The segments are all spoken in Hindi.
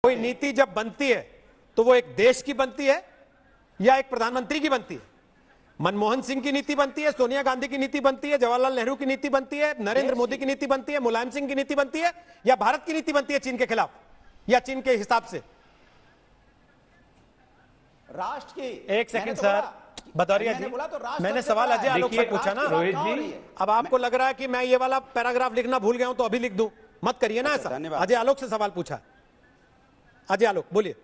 कोई नीति जब बनती है तो वो एक देश की बनती है या एक प्रधानमंत्री की बनती है? मनमोहन सिंह की नीति बनती है, सोनिया गांधी की नीति बनती है, जवाहरलाल नेहरू की नीति बनती है, नरेंद्र मोदी की नीति बनती है, मुलायम सिंह की नीति बनती है, या भारत की नीति बनती है चीन के खिलाफ या चीन के हिसाब से? राष्ट्र की एक सेकंड सर, भदौरिया जी, मैंने सवाल अजय आलोक से पूछा ना रोहित जी। अब आपको लग रहा है कि मैं ये वाला पैराग्राफ लिखना भूल गया हूं तो अभी लिख दूं? मत करिए ना ऐसा। अजय आलोक से सवाल पूछा। अजय आलोक बोलिए।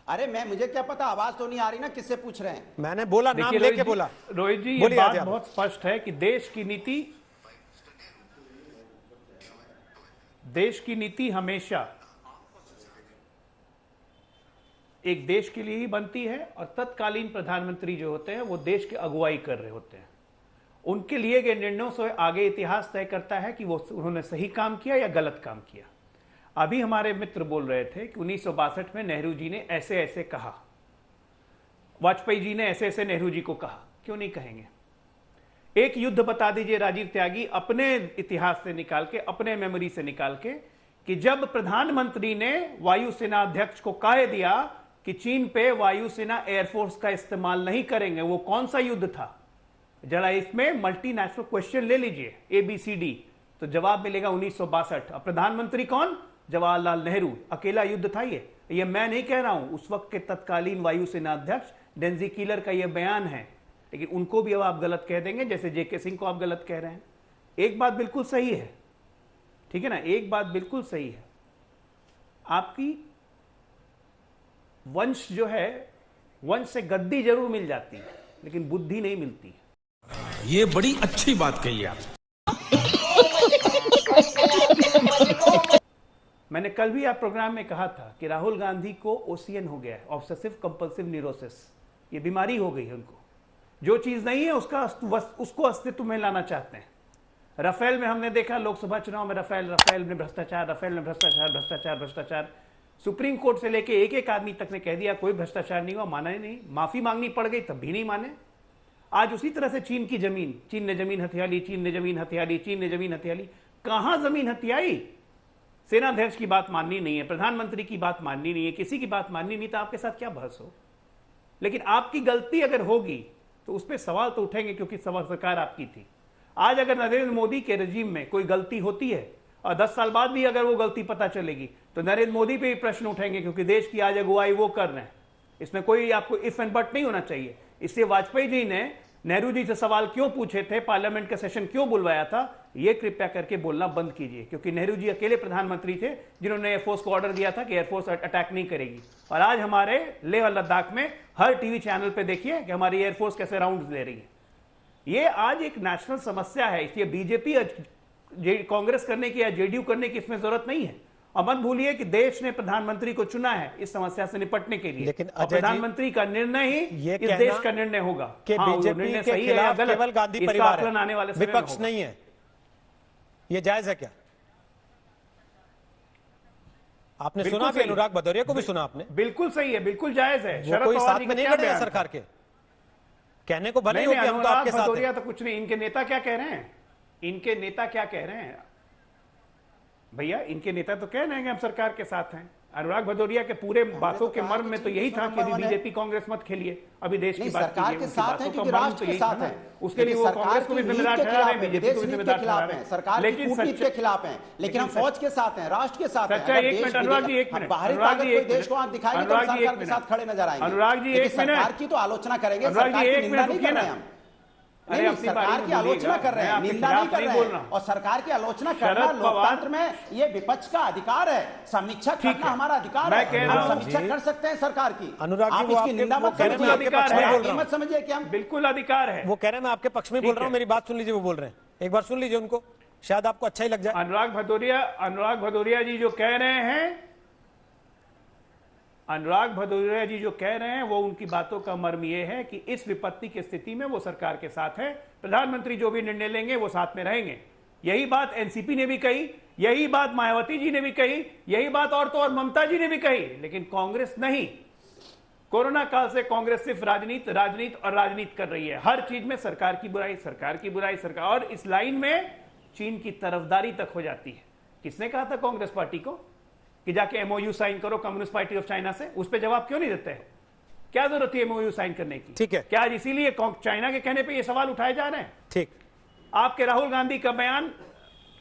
अरे मुझे क्या पता, आवाज तो नहीं आ रही ना, किससे पूछ रहे हैं? मैंने बोला, नाम लेके बोला। रोहित जी, ये बात बहुत स्पष्ट है कि देश की नीति हमेशा एक देश के लिए ही बनती है और तत्कालीन प्रधानमंत्री जो होते हैं वो देश की अगुवाई कर रहे होते हैं। उनके लिए गए निर्णयों से आगे इतिहास तय करता है कि वो उन्होंने सही काम किया या गलत काम किया। अभी हमारे मित्र बोल रहे थे कि 1962 में नेहरू जी ने ऐसे ऐसे कहा, वाजपेयी जी ने ऐसे ऐसे नेहरू जी को कहा। क्यों नहीं कहेंगे? एक युद्ध बता दीजिए राजीव त्यागी अपने इतिहास से निकाल के, अपने मेमोरी से निकाल के, कि जब प्रधानमंत्री ने वायुसेना अध्यक्ष को कह दिया कि चीन पे वायुसेना एयरफोर्स का इस्तेमाल नहीं करेंगे, वो कौन सा युद्ध था? जरा इसमें मल्टीनेशनल क्वेश्चन ले लीजिए, ABCD, तो जवाब मिलेगा 1962। अब प्रधानमंत्री कौन? जवाहरलाल नेहरू। अकेला युद्ध था ये मैं नहीं कह रहा हूं, उस वक्त के तत्कालीन वायुसेना अध्यक्ष डेंजी कीलर का यह बयान है। लेकिन उनको भी अब आप गलत कह देंगे जैसे JK सिंह को आप गलत कह रहे हैं। एक बात बिल्कुल सही है, ठीक है ना, एक बात बिल्कुल सही है, आपकी वंश जो है, वंश से गद्दी जरूर मिल जाती है लेकिन बुद्धि नहीं मिलती है। ये बड़ी अच्छी बात कही आप। मैंने कल भी आप प्रोग्राम में कहा था कि राहुल गांधी को OCN हो गया है, ऑब्सेसिव कंपल्सिव न्यूरोसिस। ये बीमारी हो गई है उनको, जो चीज नहीं है उसको अस्तित्व में लाना चाहते हैं। राफेल में हमने देखा, लोकसभा चुनाव में राफेल में भ्रष्टाचार, राफेल में भ्रष्टाचार। सुप्रीम कोर्ट से लेके एक आदमी तक ने कह दिया कोई भ्रष्टाचार नहीं हुआ, माना ही नहीं। माफी मांगनी पड़ गई तब भी नहीं माने। आज उसी तरह से चीन की जमीन, चीन ने जमीन हथियाली, कहां जमीन हथियाई? सेनाध्यक्ष की बात माननी नहीं है, प्रधानमंत्री की बात माननी नहीं है, किसी की बात माननी नहीं, तो आपके साथ क्या बहस हो? लेकिन आपकी गलती अगर होगी तो उस पर सवाल तो उठेंगे क्योंकि सरकार आपकी थी। आज अगर नरेंद्र मोदी के रजीम में कोई गलती होती है और 10 साल बाद भी अगर वो गलती पता चलेगी तो नरेंद्र मोदी पे भी प्रश्न उठेंगे क्योंकि देश की आज अगुवाई वो कर रहे हैं। इसमें कोई आपको इफ एंड बट नहीं होना चाहिए। इससे वाजपेयी जी ने नेहरू जी से सवाल क्यों पूछे थे, पार्लियामेंट का सेशन क्यों बुलवाया था, ये कृपया करके बोलना बंद कीजिए, क्योंकि नेहरू जी अकेले प्रधानमंत्री थे जिन्होंने एयरफोर्स को ऑर्डर दिया था कि एयरफोर्स अटैक नहीं करेगी। और आज हमारे लेह और लद्दाख में हर टीवी चैनल पे देखिए कि हमारी एयरफोर्स कैसे राउंड्स ले रही है। ये आज एक नेशनल समस्या है, इसलिए बीजेपी कांग्रेस करने की या JDU करने की इसमें जरूरत नहीं है। और मत भूलिए कि देश ने प्रधानमंत्री को चुना है इस समस्या से निपटने के लिए, लेकिन प्रधानमंत्री का निर्णय ही इस देश का निर्णय होगा कि बीजेपी के खिलाफ केवल गांधी परिवार है, आने वाले विपक्ष नहीं है। ये जायज है क्या? आपने सुना भी, अनुराग भदौरिया को भी सुना आपने? बिल्कुल सही है, बिल्कुल जायज है। शरद कोई साथ में नहीं खड़े हैं सरकार के, कहने को भले हो कि हम तो आपके साथ हैं। भदौरिया तो कुछ नहीं, इनके नेता क्या कह रहे हैं, इनके नेता क्या कह रहे हैं भैया? इनके नेता तो कह रहे हैं कि हम सरकार के साथ हैं। अनुराग भदौरिया के पूरे बातों के मर्म में तो यही था कि अभी बीजेपी कांग्रेस मत खेलिए, अभी देश की बात सरकार के साथ है क्योंकि राष्ट्र के साथ है। उसके लिए वो कांग्रेस को भी जिम्मेदार ठहरा रहे हैं, बीजेपी को भी जिम्मेदार ठहरा रहे हैं। सरकार की कूटनीति के खिलाफ है, लेकिन हम फौज के साथ हैं, राष्ट्र के साथ हैं। एक मिनट अनुराग जी, एक मिनट बाहरी ताकत कोई देश को हाथ दिखाएगी तो सरकार के साथ खड़े नजर आएंगे। अनुराग जी, एक मिनट, सरकार की तो आलोचना करेंगे, सरकार की निंदा नहीं कर रहे हैं हम। नहीं, सरकार की आलोचना कर रहे हैं, निंदा नहीं कर रहे हैं। और सरकार की आलोचना करना लोकतंत्र में ये विपक्ष का अधिकार है, समीक्षा करना हमारा अधिकार है। हम समीक्षा कर सकते हैं सरकार की। अनुराग आप इसकी निंदा मत समझिए, मत समझिए कि हम बिल्कुल अधिकार है। वो कह रहे हैं मैं आपके पक्ष में बोल रहा हूं, मेरी बात सुन लीजिए, वो बोल रहे हैं, एक बार सुन लीजिए उनको, शायद आपको अच्छा ही लग जाए। अनुराग भदौरिया जी जो कह रहे हैं, अनुराग भदौरिया जी जो कह रहे हैं वो उनकी बातों का मर्म ये है कि इस विपत्ति की स्थिति में वो सरकार के साथ है, प्रधानमंत्री जो भी निर्णय लेंगे वो साथ में रहेंगे। यही बात एनसीपी ने भी कही, यही बात मायावती जी ने भी कही, यही बात और तो और ममता जी ने भी कही, लेकिन कांग्रेस नहीं। कोरोना काल से कांग्रेस सिर्फ राजनीति कर रही है। हर चीज में सरकार की बुराई, सरकार, और इस लाइन में चीन की तरफदारी तक हो जाती है। किसने कहा था कांग्रेस पार्टी को? कि जाके एमओयू साइन करो कम्युनिस्ट पार्टी ऑफ चाइना से? उस पर जवाब क्यों नहीं देते हैं? क्या जरूरत है एमओयू साइन करने की? ठीक है। क्या आज इसीलिए चाइना के कहने पे ये सवाल उठाए जा रहे हैं? ठीक। आपके राहुल गांधी का बयान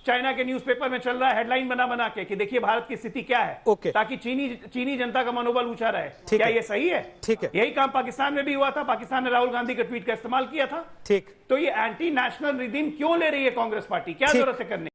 चाइना के न्यूज़पेपर में चल रहा है, हेडलाइन बना बना के कि देखिए भारत की स्थिति क्या है, ओके। ताकि चीनी जनता का मनोबल ऊंचा रहे। ठीक क्या है। ये सही है? ठीक है। यही काम पाकिस्तान में भी हुआ था, पाकिस्तान ने राहुल गांधी के ट्वीट का इस्तेमाल किया था। ठीक। तो ये एंटी नेशनल रिदीम क्यों ले रही है कांग्रेस पार्टी? क्या ठीक। जरूरत है करने?